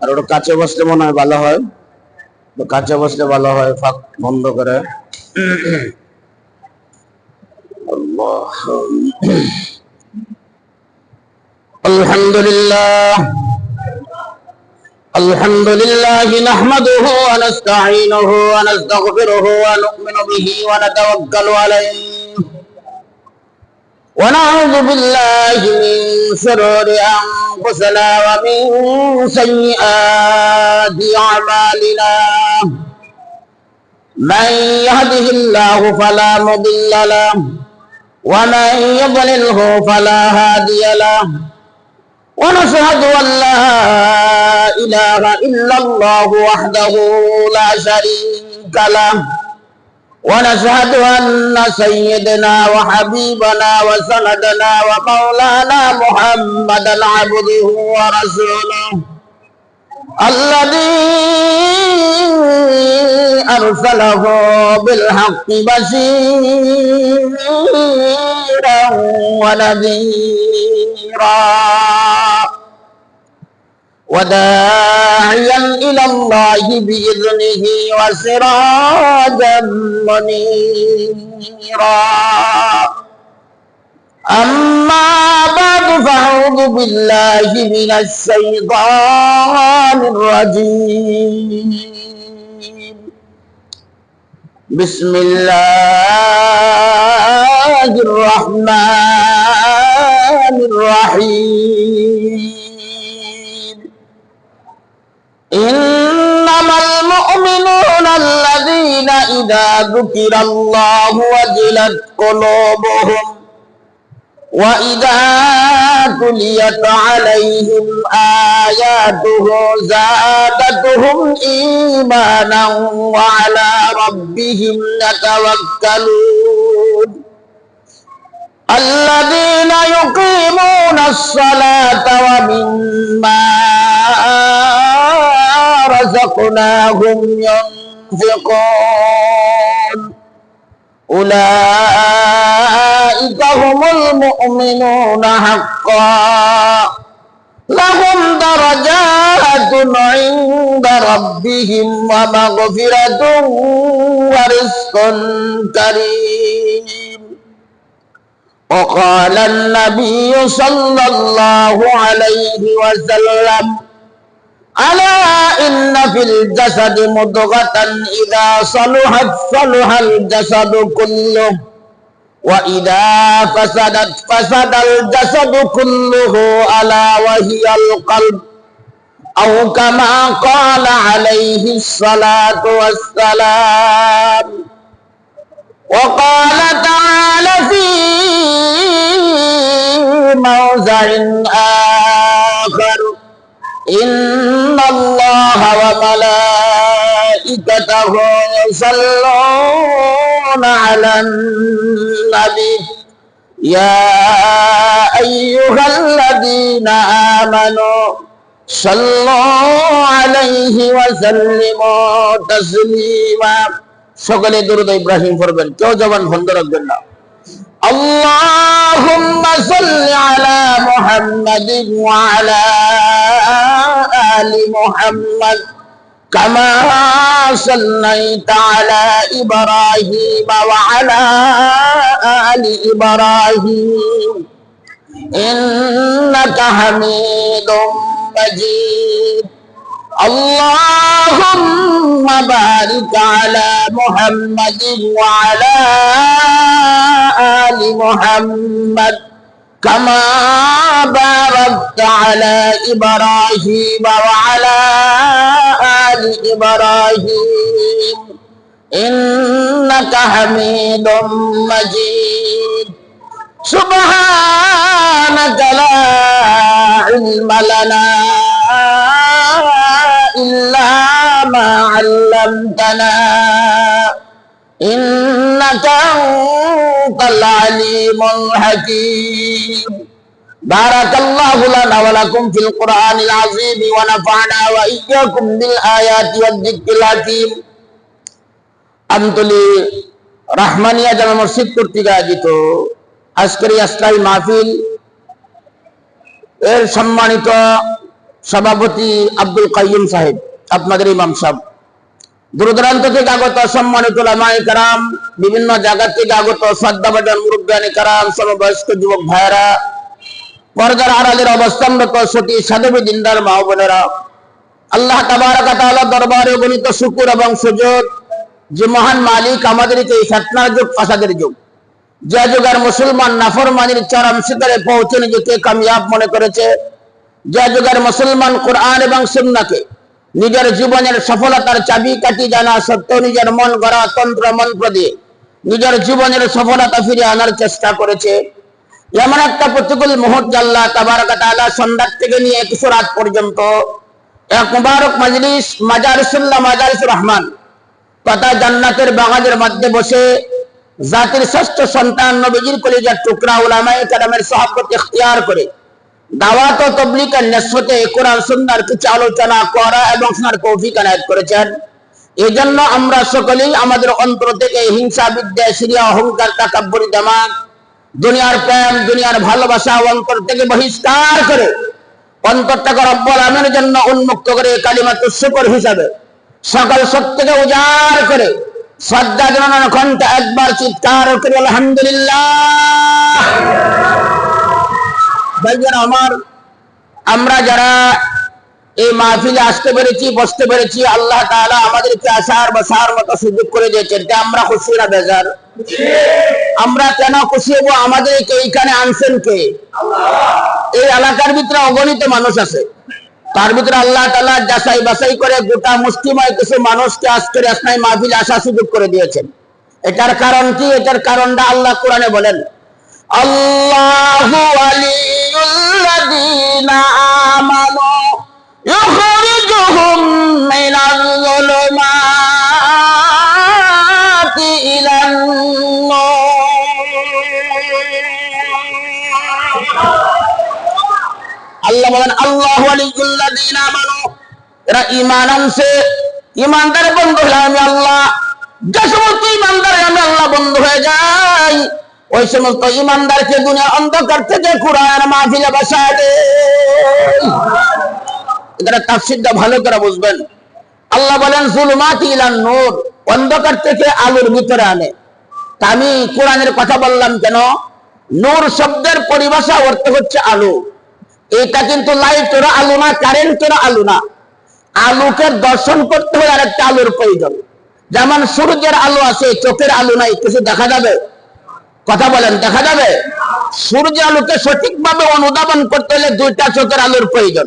আর ওটা কাছে বসলে মনে হয় ভালো হয়, কাছে বসলে ভালো হয়, ফাঁক বন্ধ করে। আলহামদুলিল্লাহ আলহামদুলিল্লাহ নাহমাদুহু ওয়া নাস্তাঈনুহু ওয়া নাস্তাগফিরুহু ওয়া নু'মিনু বিহি ওয়া নাতাওয়াক্কালু আলাইহি ونعوذ بالله من شرور أنفسنا ومن سيئات أعمالنا من يهده الله فلا مضل له ومن يضلله فلا هادي له ونشهد أن لا إله إلا الله وحده لا شريك له ونشهد أن سيدنا وحبيبنا وسندنا ومولانا محمدا عبده ورسوله الذي أرسله بالحق بشيرا ونذيرا وداعيا إلى الله بإذنه وسراجا منيرا أما بعد فأعوذ بالله من الشيطان الرجيم بسم الله الرحمن الرحيم إنما المؤمنون الذين إذا ذكر الله وجلت قلوبهم وإذا تليت عليهم آياته زادتهم إيمانا وعلى ربهم يتوكلون الذين يقيمون الصلاة ومما رزقناهم ينفقون أولئك هم المؤمنون حقا لهم درجات عند ربهم ومغفرة ورزق كريم وقال النبي صلى الله عليه وسلم ألا إن في الجسد مضغة إذا صلحت صلح الجسد كله وإذا فسدت فسد الجسد كله ألا وهي القلب أو كما قال عليه الصلاة والسلام وقال تعالى في موضع آخر إن الله وملائكته يصلون على النبي يا أيها الذين آمنوا صلوا عليه وسلموا تسليما সকলে দরুদ ইব্রাহিম পড়বেন, কেউ জবান বন্ধ রাখবেন না। اللهم صل على محمد وعلى آل محمد كما صليت على إبراهيم وعلى آل إبراهيم إنك حميد مجيد اللهم بارك على محمد وعلى آل محمد كما باركت على إبراهيم وعلى آل إبراهيم إنك حميد مجيد سبحانك لا علم لنا إلا ما علمتنا إنك أنت العليم الحكيم بارك الله لنا ولكم في القرآن العظيم ونفعنا وإياكم بالآيات والذكر الحكيم আমতলী রাহমানিয়া জামে মসজিদ কর্তৃক আয়োজিত আজকের ইসলামী মাহফিল এর সম্মানিত সভাপতি আব্দুল কাইয়ুম সাহেব, আপনাদের ইমাম সাহেব, দূরদূরান্ত থেকে আগত সম্মানিত উলামায়ে কেরাম, বিভিন্ন জায়গা থেকে আগত শ্রদ্ধাভাজন মুরব্বিয়ানে কেরাম, সমবয়স্ক যুবক ভাইয়েরা, পর্দার আড়ালের অবস্থানরত সতী সাধবী দিনদার মা বোনেরা, আল্লাহ তাবারক ওয়া তাআলা দরবারে গণিত শুকর এবং সুজুদ যে মহান মালিক আমাদেরকে এই ফিতনার যুগ, ফাসাদের যুগ, যে যুগের মুসলমান নাফরমানির চরম শিখরে পৌঁছে নিজেকে কামিয়াব মনে করেছে, যে যুগের মুসলমান কোরআন এবং সুন্নাহকে নিজের জীবনের সফলতার চাবিকাঠি জানা সত্ত্বেও নিজের মন গড়া তন্ত্র মন্ত্র দিয়ে নিজের জীবনের সফলতা ফিরে আনার চেষ্টা করেছে, এমন একটা প্রতিকূল মুহূর্তে আল্লাহ তাবারক ওয়া তাআলা সন্ধ্যা থেকে নিয়ে কিছু রাত পর্যন্ত এক মুবারক মজলিস মাজারিসুল্লাহ মাজারিসুর রহমান তথা জান্নাতের বাগানের মধ্যে বসে জাতির শ্রেষ্ঠ সন্তান নবীজির কলিজার টুকরা উলামায়ে কেরামের সুহবত ইখতিয়ার করে দাওয়াত ও তাবলীগের নিসবতে কোরআন সুন্নাহর কিছু আলোচনা করা এবং শোনার তৌফিক এনায়েত করেছেন। এই জন্য আমরা সকলেই আমাদের অন্তর থেকে হিংসা, বিদ্বেষ, রিয়া, অহংকার, তাকাব্বুরি, দেমাগ, দুনিয়ার প্রেম, দুনিয়ার ভালোবাসা অন্তর থেকে বহিষ্কার করে অন্তরটাকে রব্বুল আমিনের জন্য উন্মুক্ত করে কালিমাতুশ শুকর হিসাবে সকল সত্যকে উজাড় করে শ্রদ্ধা জানানোর কণ্ঠে একবার চিৎকার করে আলহামদুলিল্লাহ। ভাইজান আমার, আমরা যারা এই মাহফিলে আসতে পেরেছি, বসতে পেরেছি, আল্লাহ তাআলা আমাদেরকে আসার বসার মতো সুযোগ করে দিয়েছেন, তা আমরা খুশি না বেজার? আমরা কেন খুশি হব? আমাদেরকে এইখানে আনছেন কে? এই এলাকার ভিতরে অগণিত মানুষ আছে, তার ভিতরে আল্লাহ তাআলা যাচাই বাছাই করে গোটা মুসলিময় কিছু মানুষকে আজকের আসনাই মাহফিলে আসার সুযোগ করে দিয়েছেন। এটার কারণ কি? এটার কারণটা আল্লাহ কোরআনে বলেন, আল্লাহু ওয়ালিয়ুল্লাযীনা আমানু ইখরিজুহুম মিনাল যুলুমাতি ইলান নূর। আল্লাহ বলেন আল্লাহু ওয়ালিয়ুল্লাযীনা আমানু, এরা ঈমান আনছে, ঈমানদার বন্ধু হলে আমি আল্লাহ, যে সমস্ত ঈমানদার আমি আল্লাহ বন্ধু হয়ে যাই, ওই সমস্ত ঈমানদারকে দুনিয়ার অন্ধকার থেকে কোরআন মাহফিলে বসায় দেই। এটা তাফসীরটা ভালো করে বুঝবেন। আল্লাহ বলেন যুলুমাতি ইলান নূর, অন্ধকার থেকে আলোর ভিতরে আনে। তা আমি কোরআনের কথা বললাম কেন? নূর শব্দের পরিভাষা অর্থ হচ্ছে আলো। এটা কিন্তু লাইটের আলো না, কারেন্টের আলো না। আলোকে দর্শন করতে হলে আরেকটা আলোর প্রয়োজন। যেমন সূর্যের আলো আছে, চোখের আলো নাই, কিছু দেখা যাবে? কথা বলেন, দেখা যাবে? সূর্যের আলোকে সঠিকভাবে অনুধাবন করতে হলে দুইটা চোখের আলোর প্রয়োজন।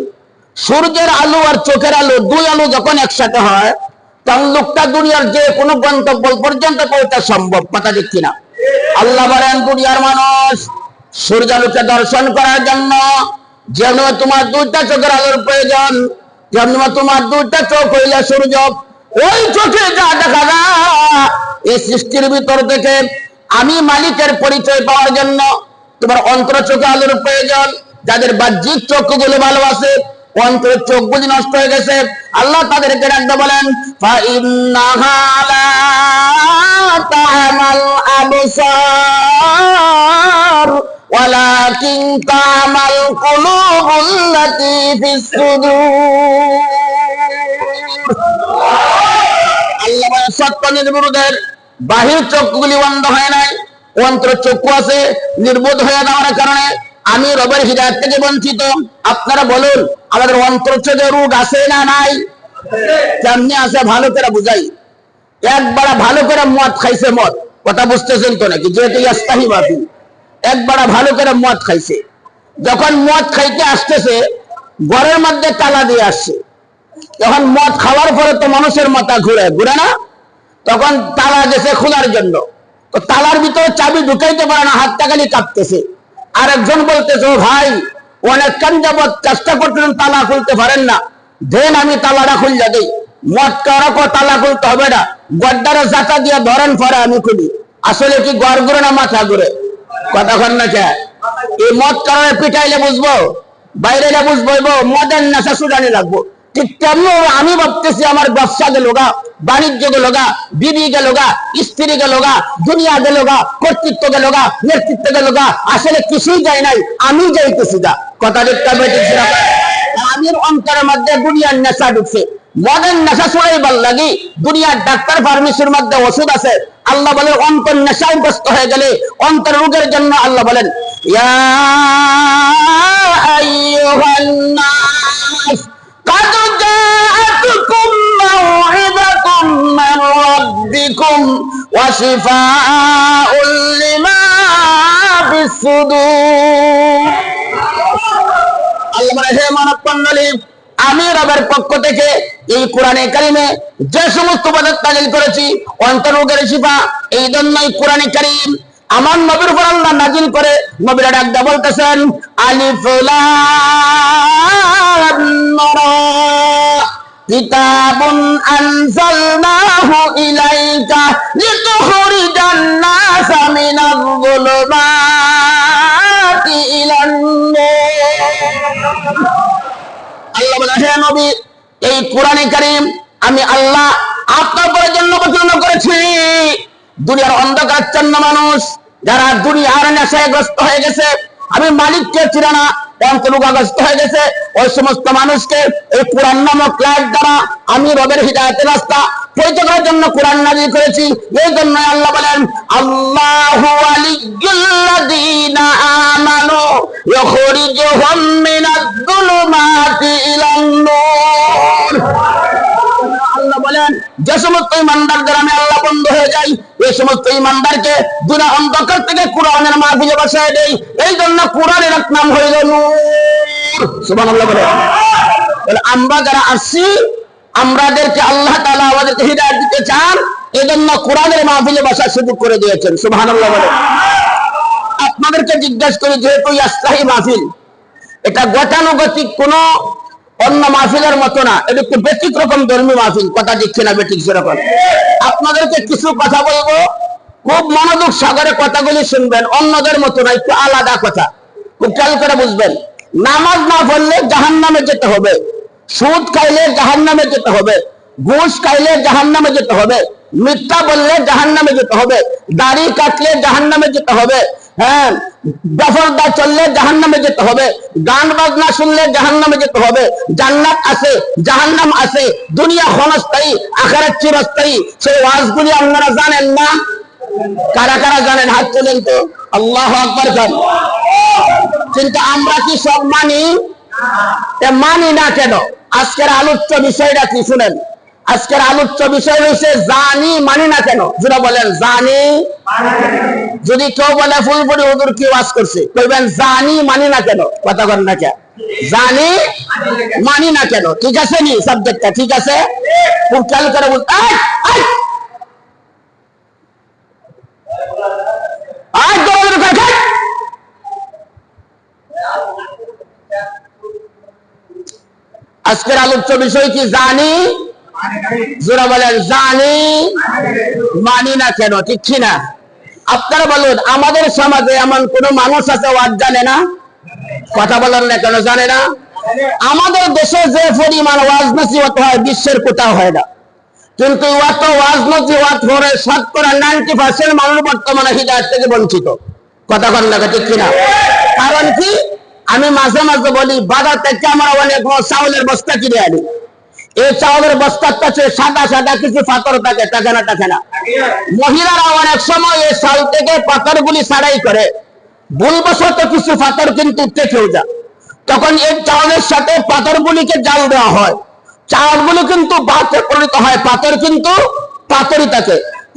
সূর্যের আলো আর চোখের আলো, দুই আলো যখন একসাথে হয় তখন লোকটা দুনিয়ার যে কোনো গন্তব্য পর্যন্ত পৌঁছা সম্ভব। কথা ঠিক কিনা? আল্লাহ বলেন দুনিয়ার মানুষ সূর্যালোকে দর্শন করার জন্য যেন তোমার দুইটা চোখের আলোর প্রয়োজন, যেমন তোমার দুইটা চোখ হইলে সূর্য, ওই চোখে যা দেখা যায় এই সৃষ্টির ভিতর থেকে আমি মালিকের পরিচয় পাওয়ার জন্য তোমার অন্তর চোখে আলোর প্রয়োজন। যাদের বাহ্যিক চক্ষুগুলো ভালো আছে, অন্তরের চোখগুলি নষ্ট হয়ে গেছে, আল্লাহ তাদেরকে ডাকতে বলেন ফাইন্নাহা লা তা'মাল আবসার ওয়ালাকিন তা'মাল কুলুবুল্লাতী ফিস সুদূর। আল্লাহ বলেন সত্য নির্বোধদের বাহির চক্ষুগুলি বন্ধ হয় নাই, অন্তর চক্ষু আছে, নির্বোধ হয়ে যাওয়ার কারণে আমি রবের হিদায়াত থেকে বঞ্চিত। আপনারা বলুন আমাদের অন্তর চোখে রোগ আছে না নাই? কেমনি আছে ভালো করে বুঝাই। একবার ভালো করে মদ খাইছে, মদ, কথা বুঝতেছেন তো নাকি? যেহেতু ইস্তাহি মাফি, একবার ভালো করে মদ খাইছে, যখন মদ খাইতে আসতেছে ঘরের মধ্যে তালা দিয়ে আসছে। যখন মদ খাওয়ার পরে তো মানুষের মাথা ঘুরে ঘুরে না, তখন তালা গেছে খোলার জন্য, তো তালার ভিতরে চাবি ঢুকাইতে পারে না, হাতটা খালি কাঁপতেছে। আর একজন বলতেছে ভাই অনেকক্ষণ যাবৎ চেষ্টা করতেছেন তালা খুলতে পারেন না, দেন আমি তালাটা খুললে দেই। মদ কারো তালা খুলতে হবে না, গড্ডারে জাতা দিয়ে ধরেন পরে আমি খুলি। আসলে কি গড় ঘুরে না মাথা ঘুরে? কতক্ষণ না কে এই মদ কারণে পিটাইলে বুঝবো, বাইরে বুঝবো, মদের নেশা সুদানি লাগবো। ঠিক তেমনি আমি ভাবতেছি আমার ব্যবসা গেল গা, বাণিজ্য গেল গা, বিবি গেল গা, স্ত্রী গেল গা, দুনিয়া গেল গা, কর্তৃত্ব গেল গা, নেতৃত্ব গেল গা, আসলে কিছুই যায় নাই, আমি যাইতেছি গা। কথা দেখতে আমির অন্তরের মধ্যে দুনিয়ার নেশা ঢুকছে, মদের নেশা ছড়াইবার লাগি দুনিয়ার ডাক্তার ফার্মেসির মধ্যে ওষুধ আছে। আল্লাহ বলে অন্তর নেশাগ্রস্ত হয়ে গেলে অন্তর রোগের জন্য আল্লাহ বলেন ইয়া আইয়ুহান নাস قد جاءتكم موعظة من ربكم وشفاء لما في الصدور আল্লাহ বলে হে মানব মণ্ডলী, আমি রবের পক্ষ থেকে এই কোরআনে কারিমে যে সমস্ত পদার্থ নাযিল করেছি অন্তর রোগের শিফা, এই জন্যই কোরআনে কারিম আমার নবীর উপর আল্লাহ নাযিল করে নবীরা ডাক দিয়ে বলতেছেন আলিফ লাম রা কিতাবুন আনজালনাহু ইলাইকা লিতুখরিজান নাসা মিনাল যুলুমাতি ইলান নূর। আল্লাহ বলে হে নবী, এই কোরআনে কারীম আমি আল্লাহ আপনার উপর জন্য অবতীর্ণ করেছি দুনিয়ার অন্ধকারাচ্ছন্ন মানুষ যারা দুনিয়ার নেশাগ্রস্ত হয়ে গেছে, আমি মালিককে চিনে না, অন্তরোগগ্রস্ত হয়ে গেছে, ওই সমস্ত মানুষকে এই কোরআন নামক লাইট দ্বারা আমি রবের হিদায়াতের রাস্তা পরিচয় করার জন্য কোরআন নাযিল করেছি। এই জন্য আল্লাহ বলেন আল্লাহু ওয়ালিয়্যুল্লাযীনা আমানু ইখরিজুহুম মিনাজ যুলুমাতি ইলান নূর। আল্লাহ বলেন যে সমস্ত ঈমানদারদের আমি আল্লাহ বন্ধু হয়ে যাই, এই সমস্ত ঈমানদারকে দুনিয়া অন্ধকার থেকে কোরআনের মাহফিলে বসায় দেই। এই জন্য কোরআনের এক নাম হইল নূর। সুবহানাল্লাহ বলে আমরা যারা আসছি আমাদেরকে আল্লাহ তাআলা আমাদেরকে হিদায়াত দিতে চান, এই জন্য কোরআনের মাহফিলে বসার সুযোগ করে দিয়েছেন। সুবহানাল্লাহ বলে আপনাদেরকে জিজ্ঞাসা করি, যেহেতু ইসলাহি মাহফিল এটা গতানুগতিক কোন অন্য মাহফিলের মতো না, এটা একটু ব্যতিক্রম ধর্মীয় মাহফিল, কথা দিচ্ছে না বেঠিক সেরকম। আপনাদেরকে কিছু কথা বলবো, খুব মনোযোগ সাগরে কথাগুলি শুনবেন, অন্যদের মতো না, একটু আলাদা কথা, খুব খেয়াল করে বুঝবেন। নামাজ না পড়লে জাহান্নামে যেতে হবে, সুদ খাইলে জাহান্নামে যেতে হবে, ঘুষ খাইলে জাহান্নামে যেতে হবে, মিথ্যা বললে জাহান্নামে যেতে হবে, দাড়ি কাটলে জাহান্নামে যেতে হবে, হ্যাঁ বেপরদা চললে জাহান্নামে যেতে হবে, গান বাজনা শুনলে জাহান্নামে যেতে হবে। জান্নাত আছে, জাহান্নাম আছে, দুনিয়া ক্ষণস্থায়ী, আখিরাত চিরস্থায়ী। সেই ওয়াজগুলি আপনারা জানেন না? কারা কারা জানেন হাত তোলেন তো, আল্লাহু আকবার খান। কিন্তু আমরা কি সব মানি? মানি না কেন? আজকের আলোচ্য বিষয়টা কি শুনেন। আজকের আলোচ্য বিষয় হচ্ছে জানি মানি না কেন। যারা বলেন জানি, যদি কেউ বলে ফুলপুরি হুজুর কি ওয়াজ করছে, বলবেন জানি মানি না কেন, কথা বলেন না কেন, জানি মানি না কেন। ঠিক আছে নি সাবজেক্টটা? ঠিক আছে, খুব খেয়াল করে বল। আজকের আলোচ্য বিষয় কি জানি, যারা বলেন জানি মানি না কেন, ঠিক না? আপনারা বলুন আমাদের সমাজে এমন কোন মানুষ আছে ওয়াজ জানে না? কথা বলেন না কেন জানে না? আমাদের দেশে যে পরিমাণ ওয়াজ নসিহত হয় বিশ্বের কোথাও হয় না, কিন্তু অত ওয়াজ নসিহত করে শতকরা 90% মানুষ বর্তমানে হিদায়াত থেকে বঞ্চিত। কথা বলেন না, ঠিক না? কারণ কি, আমি মাঝে মাঝে বলি বাজার থেকে আমরা অনেক চাউলের বস্তা কিনে আনি, এই চাউলের বস্তার কাছে সাদা সাদা কিছু পাথর থাকে, থাকে না থাকে না? মহিলারা অনেক সময় এই চাউল থেকে পাথরগুলি ছাড়াই করে, ভুলবশত কিছু পাথর কিন্তু উঠেও যায়। তখন এই চাউলের সাথে পাথরগুলিকে জাল দেওয়া হয়, চাউলগুলো কিন্তু ভাতে পরিণত হয়, পাথর কিন্তু পাথরই থাকে।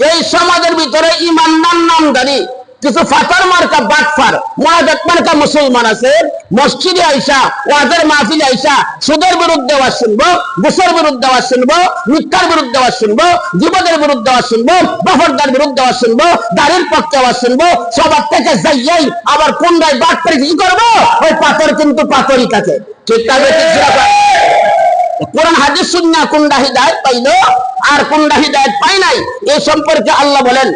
এই সমাজের ভিতরে ইমানদার নামদারি কিছু ফাতার মার্কা বাটফার মুনাফিক মার্কা মুসলমান আছে, মসজিদে আইসা ওয়াজের মাহফিলে আইসা সুদের বিরুদ্ধে আওয়াজ শুনবো, ঘুষের বিরুদ্ধে আওয়াজ শুনবো, মিথ্যার বিরুদ্ধে আওয়াজ শুনবো, জীবনের বিরুদ্ধে আওয়াজ শুনবো, বাফরদার বিরুদ্ধে আওয়াজ শুনবো, দাড়ির পক্ষে আওয়াজ শুনবো, সবার থেকে যাইয়াই আবার কোনটাই বাট করে কি করবো, ওই পাথর কিন্তু পাথরই থাকে। ঠিক আছে, কোরআন হাদিস শুননা কোনটা হিদায়াত পাইলো আর কোনটা হিদায়াত পাই নাই, এই সম্পর্কে আল্লাহ বলেন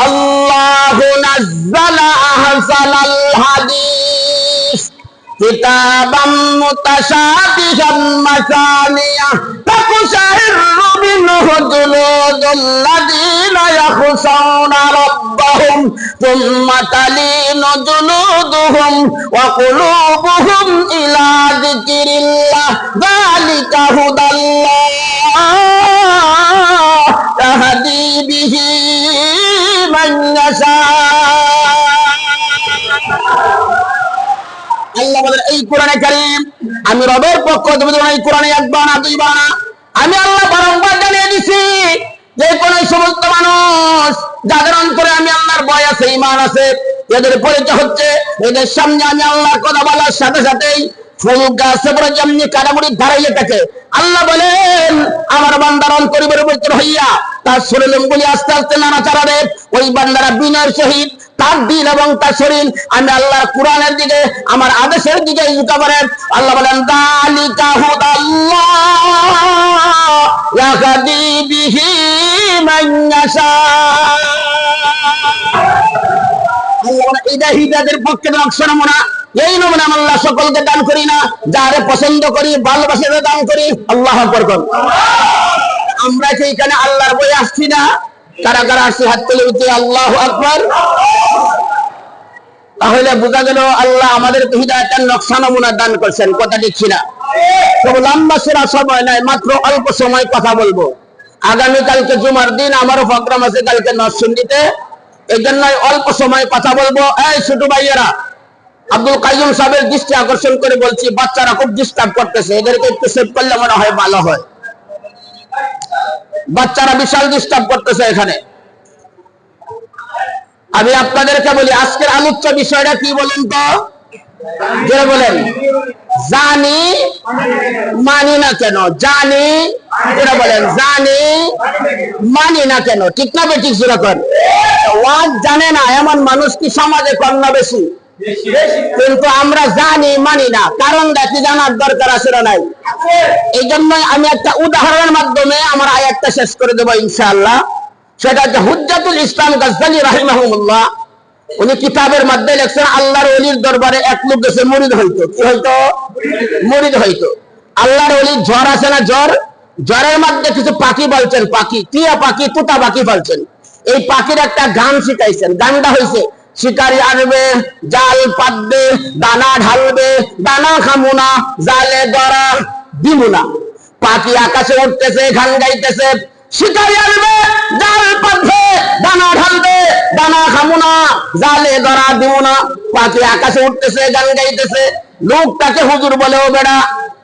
আল্লাহু নাযালা আহসানাল হাদিস কিতাবাম মুতাশাবিহাম মাসানিয়া তাকুশাইরু মিনহু জুলুদুল্লাযীনা يخشون ربهم ثم تلين جلودهم وقلوبهم إلى ذكر الله ذلك هدى الله يهدي به من يشاء আল্লাহ বলেন এই কোরআনে কারীম আমি রবের পক্ষ থেকে এই কোরআনে একবার না দুইবার না আমি আল্লাহ বারংবার জানিয়ে দিছি যে কোন সমস্ত মানুষ যাদের অন্তরে আমি আল্লাহর ভয় আছে ঈমান আছে এদের পরিচয় হচ্ছে এদের সামনে আমি আল্লাহর কথা বলার সাথে সাথেই ফুল গাছে পরে যেমনি কারামুড়ি ধারাইয়ে থাকে আল্লাহ বলেন আমার বান্দার অন্তরে পরিবর্তন হইয়া তার শরীরগুলি আস্তে আস্তে নাড়াচাড়া দেয় ওই বান্দারা বিনয়ের সহিত তার দিল এবং তার শরীর আমি আল্লাহর কোরআনের দিকে আমার আদেশের দিকে ঝুঁকা পড়ে আল্লাহ বলেন যালিকা হুদাল্লাহ ইয়াহদি বিহি মান ইয়াশা আল্লাহ বলেন এটা হিদায়াতের পক্ষে লক্ষণ নমুনা এই নমুনা আল্লাহ সকলকে দান করি না যারে পছন্দ করি ভালোবাসি দান করি আল্লাহু আকবার আমরা কি এখানে আল্লাহর বই আসছি না কারা কারা আসছে হাত তুলে উঠে আল্লাহু আকবার তাহলে বোঝা গেল আল্লাহ আমাদের হিদায়াতের নকশা নমুনা দান করছেন কথা দিচ্ছি না খুব লম্বা সেরা সময় নাই মাত্র অল্প সময় কথা বলবো আগামী কালকে জুমার দিন আমারও প্রোগ্রাম আছে কালকে নরসিংদীতে এই জন্য অল্প সময় কথা বলবো এই ছোট ভাইয়েরা আব্দুল কাইয়ুম সাহেবের দৃষ্টি আকর্ষণ করে বলছি বাচ্চারা খুব ডিস্টার্ব করতেছে এদেরকে একটু সেভ করলে মনে হয় ভালো হয় বাচ্চারা বিশাল ডিস্টার্ব করতেছে এখানে আমি আপনাদেরকে বলি আজকের আলোচ্য বিষয়টা কি বলেন তো জোরে বলেন জানি মানি না কেন জানি জোরে বলেন জানি মানি না কেন ঠিক না বেঠিক জোরে কর ওয়াজ জানে না এমন মানুষ কি সমাজে কম না বেশি কিন্তু আমরা জানি মানি না কারণ কি জানার দরকার আছে না নাই এই জন্যই আমি একটা উদাহরণের মাধ্যমে আমার আয়াতটা শেষ করে দেবো ইনশাআল্লাহ সেটা হচ্ছে হুজ্জাতুল ইসলাম গাজ্জালি রাহিমাহুল্লাহ উনি কিতাবের মধ্যে লিখছেন আল্লাহর ওলির দরবারে এক লোক গেছে মুরিদ হইতো কি হইতো মুরিদ হইতো আল্লাহর ওলির জ্বর আছে না জ্বর জ্বরের মধ্যে কিছু পাখি বলছেন পাখি টিয়া পাখি তোতা পাখি বলছেন এই পাখির একটা গান শিখাইছেন গানটা হইছে শিকারি আসবে জাল পাতবে দানা ঢালবে দানা খামুনা জালে ধরা দিমুনা পাখি আকাশে উঠতেছে গান গাইতেছে শিকারি আসবে জাল পাতবে দানা ঢালবে দানা খামুনা জালে ধরা দিমুনা পাখি আকাশে উঠতেছে গান গাইতেছে লোকটাকে হুজুর বলে ও বেড়া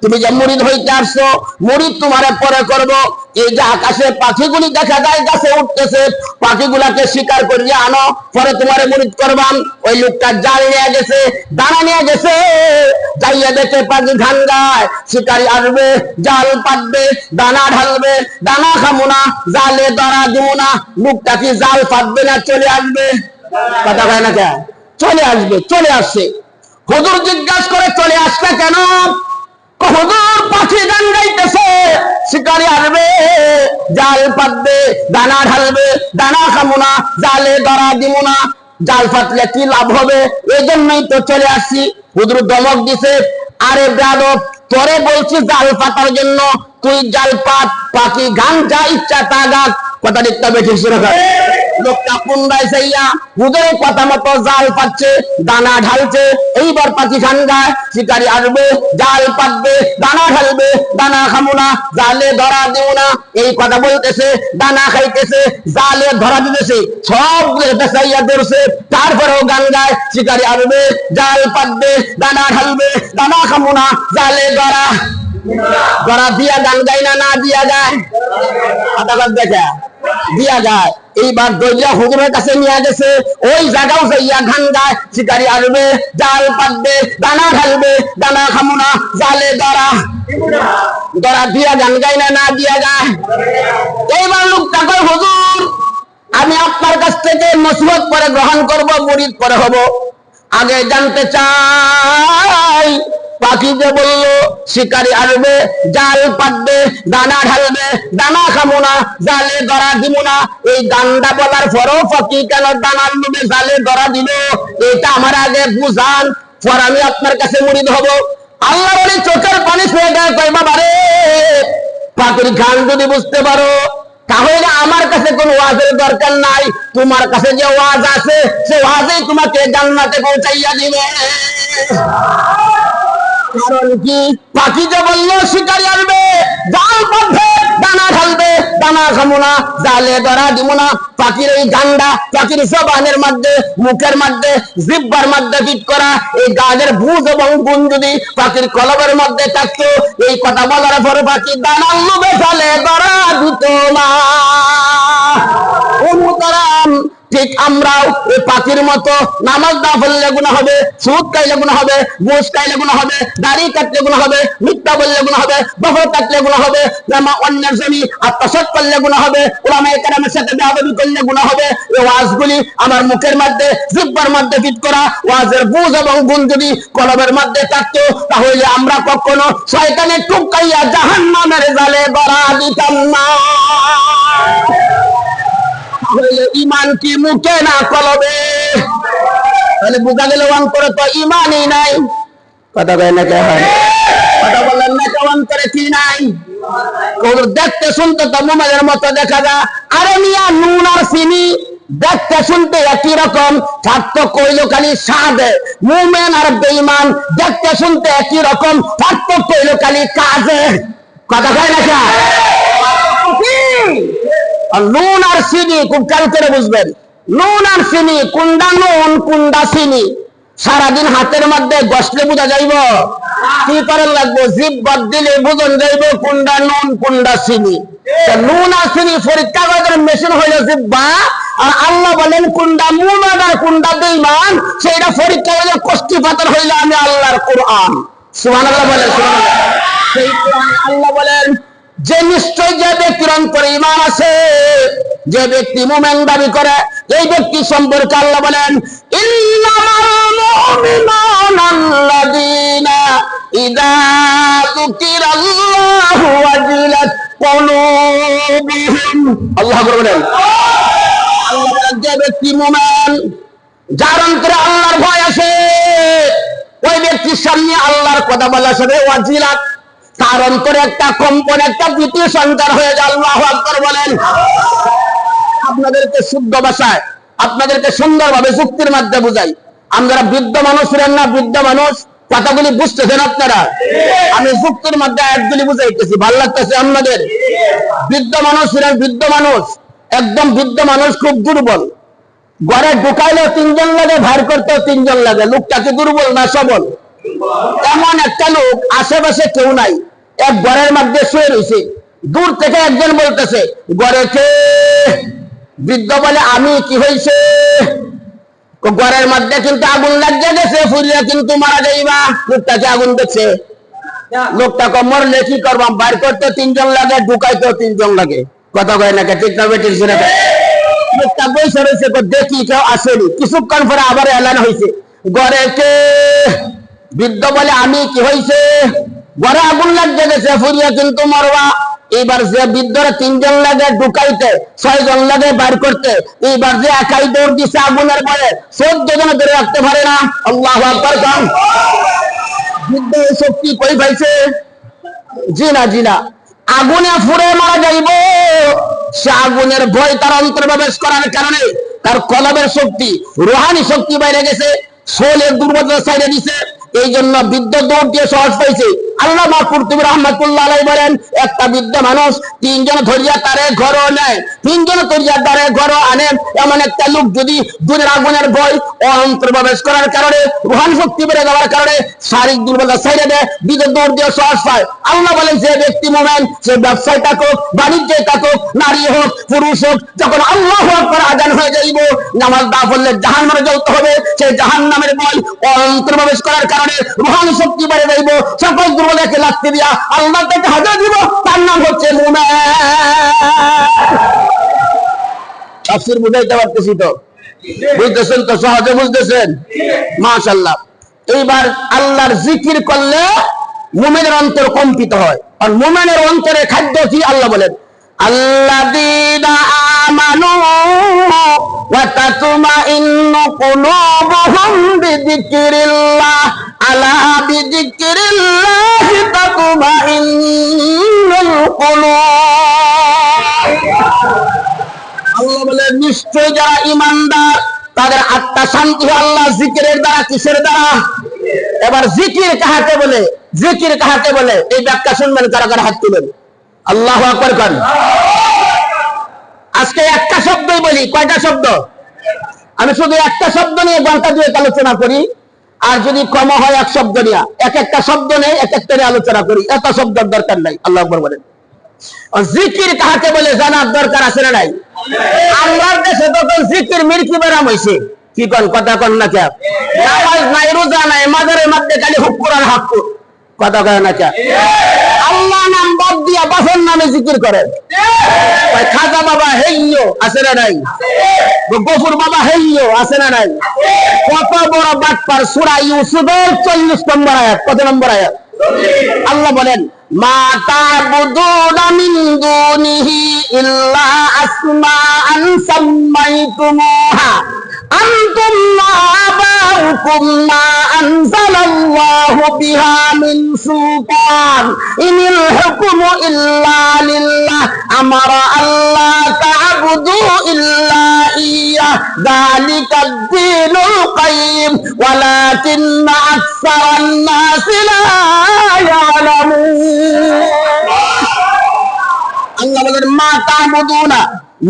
তুমি যে মুরিদ হইতে আসছো মুরিদ তোমারে পরে করব এই যে আকাশে পাখিগুলি দেখা যায় গাছে উঠতেছে পাখিগুলাকে শিকার করিয়ে আনো পরে তোমারে মুরিদ করবাম ওই লোকটা জাল নিয়ে গেছে দানা নিয়ে গেছে যাইয়া দেখে পাখি ধান গায় শিকারি আসবে জাল পাতবে দানা ঢালবে দানা খামো না জালে ধরা দিব না লোকটা কি জাল পাতবে না চলে আসবে কথা কয় না কেন চলে আসবে চলে আসছে হুজুর জিজ্ঞাসা করে চলে আসবে কেন হুজুর পাখি গান গাইতেছে শিকারি আসবে জাল পাতবে দানা ঢালবে দানা খামো না জালে ধরা দিব না জাল পাতলে কি লাভ হবে এই জন্যই তো চলে আসছি হুজুর ধমক দিছে আরে বেয়াদব তোরে বলছি জাল পাতার জন্য তুই জাল পাত পাখি গান যা ইচ্ছা তা গাছ কথা দেখতে বেঠে লোকটা পুন্ডায় চাইয়া হুজুরের কথা মতো জাল পাচ্ছে দানা ঢালছে এইবার পাখি খান গায় শিকারি আসবে জাল পাতবে দানা ঢালবে দানা খামো না জালে ধরা দিব না এই কথা বলতেছে দানা খাইতেছে জালে ধরা দিতেছে সব চাইয়া ধরছে তারপরেও গান গায় শিকারি আসবে জাল পাতবে দানা ঢালবে দানা খামো না জালে ধরা ধরা দিয়া গান গাই না না দিয়া যায় দেখা দিয়া যায় এইবার দরিয়া হুজুরের কাছে নিয়ে গেছে ওই জায়গাও যাইয়া গান গায় শিকারি আসবে জাল পাতবে দানা ঢালবে দানা খামো না জালে ধরা ধরা দিয়া গান গাই না না দিয়া যায় এইবার লোকটা কয় হুজুর আমি আপনার কাছ থেকে নসিহত পরে গ্রহণ করব মুরিদ পরে হব আগে জানতে চাই পাখি যে বললো শিকারি আসবে জাল পাতবে দানা ঢালবে দানা খামো না জালে ধরা দিব না এই গানটা বলার পরেও পাখি কেন দানার লোভে জালে ধরা দিল এটা আমার আগে বুঝান পর আমি আপনার কাছে মুরিদ হব আল্লাহ বলে চোখের পানি ছুঁয়ে দেয় কয় বাবা রে পাখির গান যদি বুঝতে পারো তাহলে আমার কাছে কোনো ওয়াজের দরকার নাই, তোমার কাছে যে ওয়াজ আছে সে ওয়াজেই তোমাকে জান্নাতে পৌঁছাইয়া দিবে। কারণ কি? পাখি যে বললো শিকারি আসবে, জাল পাবে, দানা ঢালবে, দানা খাবো না, জালে ধরা দিব না। পাখির এই গান্ডা, পাখির জবানের মধ্যে, মুখের মধ্যে, জিহ্বার মধ্যে ফিট করা এই গানের বুঝ এবং গুণ যদি পাখির কলবের মধ্যে থাকতো, এই কথা বলার পরে পাখি দানা লোভে জালে ধরা দিত না। অনুতরাম ঠিক আমরাও এই পাখির মতো নামাজ না পড়লে গুনাহ হবে, সুদ খাইলে গুনাহ হবে, ঘুষ খাইলে গুনাহ হবে, দাড়ি কাটলে গুনাহ হবে, মিথ্যা বললে গুনাহ হবে, বহর কাটলে গুনাহ হবে, অন্যের জমি আত্মসাৎ করলে গুনাহ হবে, উলামায়ে কেরামের সাথে বেয়াদবি করলে গুনাহ হবে। এই ওয়াজগুলি আমার মুখের মধ্যে, জিহ্বার মধ্যে ফিট করা ওয়াজের বুঝ এবং গুণ যদি কলবের মধ্যে থাকতো, তাহলে আমরা কখনো শয়তানের টুকাইয়া জাহান্নামের জালে গড়া দিতাম না। ইমান কি মুখে না কলবে? তাহলে বোঝা গেল অন্তরে তো ইমানই নাই। কথা কয় না কে হয়? কথা বলেন না কে অন্তরে কি নাই? দেখতে শুনতে তো মুমিনের মতো দেখা যায়। আরে মিয়া নুন আর চিনি দেখতে শুনতে একই রকম, থাকতো কইলো খালি স্বাদে। মুমিন আর বেঈমান দেখতে শুনতে একই রকম, থাকতো কইলো খালি কাজে। কথা কয় না কে? নুন আর চিনি খুব খেয়াল করে বুঝবেন। নুন আর চিনি, কোনটা নুন কোনটা চিনি সারাদিন হাতের মধ্যে গসলে বোঝা যাইব? কি করার লাগবো? জিভ বাদ দিলে বুঝন যাইব কোনটা নুন কোনটা চিনি। নুন আর চিনি পরীক্ষা করার মেশিন হইল জিব্বা, আর আল্লাহ বলেন কোনটা মুমিন আর কোনটা বেঈমান সেটা পরীক্ষা হইল কষ্টি পাথর হইল আমি আল্লাহর কোরআন। সুবহানাল্লাহ বলেন, সুবহানাল্লাহ। সেই কোরআন আল্লাহ বলেন যে নিশ্চয় যে ব্যক্তির অন্তরে ঈমান আছে, যে ব্যক্তি মুমিন দাবি করে, এই ব্যক্তি সম্পর্কে আল্লাহ বলেন ইন্নামাল মুমিনুনা আল্লাযীনা ইযা যুকিরাল্লাহু ওয়াজিলাত কুলুবুহুম। আল্লাহ বলেন, আল্লাহ বলেন যে ব্যক্তি মুমিন, যার অন্তরে আল্লাহর ভয় আছে, ওই ব্যক্তির সামনে আল্লাহর কথা বলার সাথে ওয়াজিলাত, তার অন্তরে একটা কম্পন, একটা ভীতি সঞ্চার হয়ে যায়। আল্লাহু আকবার বলেন। আপনাদেরকে শুদ্ধ ভাষায়, আপনাদেরকে সুন্দরভাবে যুক্তির মধ্যে বুঝাই। আমরা বৃদ্ধ মানুষ ছিলেন না? বৃদ্ধ মানুষ কথাগুলি বুঝতেছেন আপনারা? আমি যুক্তির মধ্যে একগুলি বুঝাইতেছি, ভালো লাগতেছে আপনাদের? বৃদ্ধ মানুষ ছিলেন, বৃদ্ধ মানুষ, একদম বৃদ্ধ মানুষ, খুব দুর্বল। ঘরে ঢুকাইলেও তিনজন লাগে, ভার করতেও তিনজন লাগে। লোকটা কি দুর্বল না সবল? এমন একটা লোক, আশেপাশে কেউ নাই, এক ঘরের মধ্যে শুয়ে রয়েছে। দূর থেকে একজন বলতেছে ঘরে কে? বৃদ্ধ বলে আমি। কি হয়েছে? ঘরের মধ্যে কিন্তু আগুন লাগিয়ে গেছে, ফুরিয়ে কিন্তু মারা যাইবা। লোকটাকে আগুন দেখছে। লোকটাকে মরলে কি করবাম? বাইর করতে তিনজন লাগে, ঢুকাইতেও তিনজন লাগে। কথা কয় না? ঠিক না বেঠিক? লোকটা বসে রয়েছে, দেখি কেউ আসেনি। কিছুক্ষণ পরে আবার এলান হয়েছে ঘরে কে? বৃদ্ধ বলে আমি। কি হয়েছে? ঘরে আগুন লাগিয়ে গেছে, ফুরিয়ে কিন্তু মরবা। এবার যে বৃদ্ধরা তিনজন লাগে ঢুকাইতে, 6 জন লাগে বাইর করতে, এইবার যে একাই দৌড় দিচ্ছে আগুনের ভয়ে, 14 জন ধরে রাখতে পারে না। আল্লাহু আকবার। বৃদ্ধ এই শক্তি কই পাইছে? জি না, জি না, আগুনে ফুরে মারা যাইব। সে আগুনের ভয় তার অন্তরে প্রবেশ করার কারণে তার কলবের শক্তি, রুহানি শক্তি বাইরে গেছে, শরীরের দুর্বলতা ছাইড়ে দিছে। এই জন্য বৃদ্ধ দৌড় দিয়ে সহজ পাইছে। আল্লামা কুরতুবী রাহমাতুল্লাহ আলাইহি বলেন, একটা বৃদ্ধ মানুষ 3 জন ধরিয়া তারে ঘরও নেয়, 3 জন ধরিয়া তারে ঘরও আনে। এমন একটা লোক যদি দুনিয়ার আগুনের ভয় অন্তর প্রবেশ করার কারণে, রুহানি শক্তি বেড়ে যাওয়ার কারণে শারীরিক দুর্বলতা ছাইড়ে দেয়, বৃদ্ধ দৌড় দিয়ে সহজ পায়। আল্লাহ বলেন যে ব্যক্তি মুমিন, সে ব্যবসায় থাকুক, বাণিজ্যে থাকুক, নারী হোক পুরুষ হোক, যখন আল্লাহু আকবার আযান হয়ে যাইব, নামাজ না পড়লে জাহান্নামে জ্বলতে হবে। সেই জাহান্নামের ভয় অন্তর প্রবেশ করার কারণে রুহানি শক্তি বেড়ে যাইব। সকল দুর্বলতাকে লাগতে দিয়া আল্লাহ তাকে হাজার দিব। তার নাম হচ্ছে মুমিন। তাফসীর বুঝাইতে পারতেছি তো? বুঝতেছেন তো? সহজে বুঝতেছেন? মাশাআল্লাহ। এইবার আল্লাহর জিকির করলে মুমিনের অন্তর কম্পিত হয়। আর মুমিনের অন্তরে খাদ্য কি? আল্লাহ বলেন আল্লাযীনা আমানু ওয়া তাতমাইন্নু কুলুবুহুম বিযিকরিল্লাহ, আলা বিযিকরিল্লাহি তাতমাইন্নুল কুলুব। নিশ্চয় যারা ঈমানদার তাদের আত্মা শান্তি হয় আল্লাহ জিকিরের দ্বারা। কিসের দ্বারা? এবার জিকির কাহাকে বলে, জিকির কাহাকে বলে এই ব্যাখ্যা শুনবেন। কারা কারা হাত তুলেন? আল্লাহু আকবার করেন। আজকে একটা শব্দই বলি। কয়টা শব্দ? আমি শুধু একটা শব্দ নিয়ে ঘন্টা দুয়েক আলোচনা করি, আর যদি কম হয় এক শব্দ নিয়ে, এক একটা শব্দ নেই, এক একটা নিয়ে আলোচনা করি। এত শব্দের দরকার নাই। আল্লাহু আকবার বলেন। জিকির কাহাকে বলে জানার দরকার আছে না নাই? আমরা দেশে তখন জিকির মির্কি বেরাম হয়েছে। কি কন? কথা কন না কে? নামাজ নাই, রোজা নাই, মাজারের মধ্যে খালি হুক্কুর আর হাক্কুর। কথা কয় না কে? আল্লাহ নাম বাদ দিয়া বাসন নামে জিকির করে। খাজা বাবা হেইয়ো আছে না নাই? গফুর বাবা হেইয়ো আছে না নাই? কত বড় বাটপার! সূরা ইউসুফের 40 নম্বর আয়াত। কত নম্বর আয়াত? আল্লাহ বলেন, মা তা'বুদুনা মিন দুনিহি ইল্লা আসমাআন সাম্মাইতুমুহা আনতুম ওয়া আবাউকুম মা আনজালাল্লাহু বিহা মিন সুলতান ইনিল হুকমু ইল্লা লিল্লাহ আমারা আল্লা তা'বুদু ইল্লা ইয়্যাহ যালিকাদ দীনুল কাইয়্যিম ওয়ালাকিন্না আকসারান নাসি লা ইয়ালামুন। আল্লাহ বলেন, মা তা'বুদুনা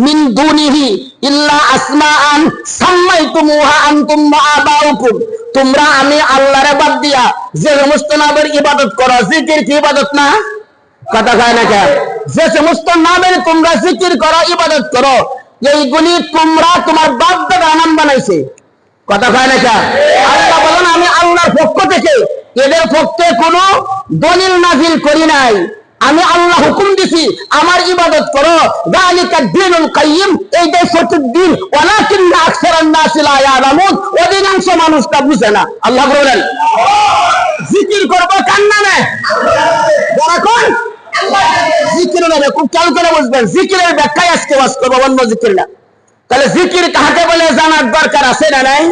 মিন দুনিহি ইল্লা আসমাআন সাম্মাইতুমুহা আনতুম ওয়া আবাউকুম। তোমরা আমি আল্লাহর বাদ দিয়া যে সমস্ত নামের ইবাদত করো, জিকির কি ইবাদত না? কথা কয় না কেন? যে সমস্ত নামের তোমরা জিকির করো, ইবাদত করো, এইগুলি তোমরা তোমার বাপ দাদা নাম বানাইছে। কথা কয় না কেন? আল্লাহ বলেন, আমি আল্লাহর পক্ষ থেকে এদের পক্ষে কোনো দলিল নাজিল করি নাই। আমি আল্লাহ হুকুম দিছি আমার ইবাদত করো। যালিকা দীনুল কাইয়্যিম, এইটাই সঠিক দিন। ওয়ালাকিন্না আকসারান নাসি লা ইয়ালামুন, অধিকাংশ মানুষ তা বুঝে না। আল্লাহ বলেন, জিকির করব কার নামে? যারা কোন জিকিরের নামে। খুব খেয়াল করে বুঝবেন, জিকিরের ব্যাখ্যায় আজকে ওয়াজ করব, অন্য জিকির না। তাহলে জিকির কাকে বলে জানার দরকার আছে না নাই?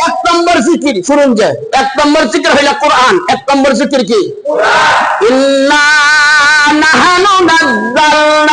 এক নম্বর জিকির শুনুন, যে এক নম্বর জিকির হইল কোরআন। এক নম্বর জিকির কি? ইন্না নাহানু নাযালনা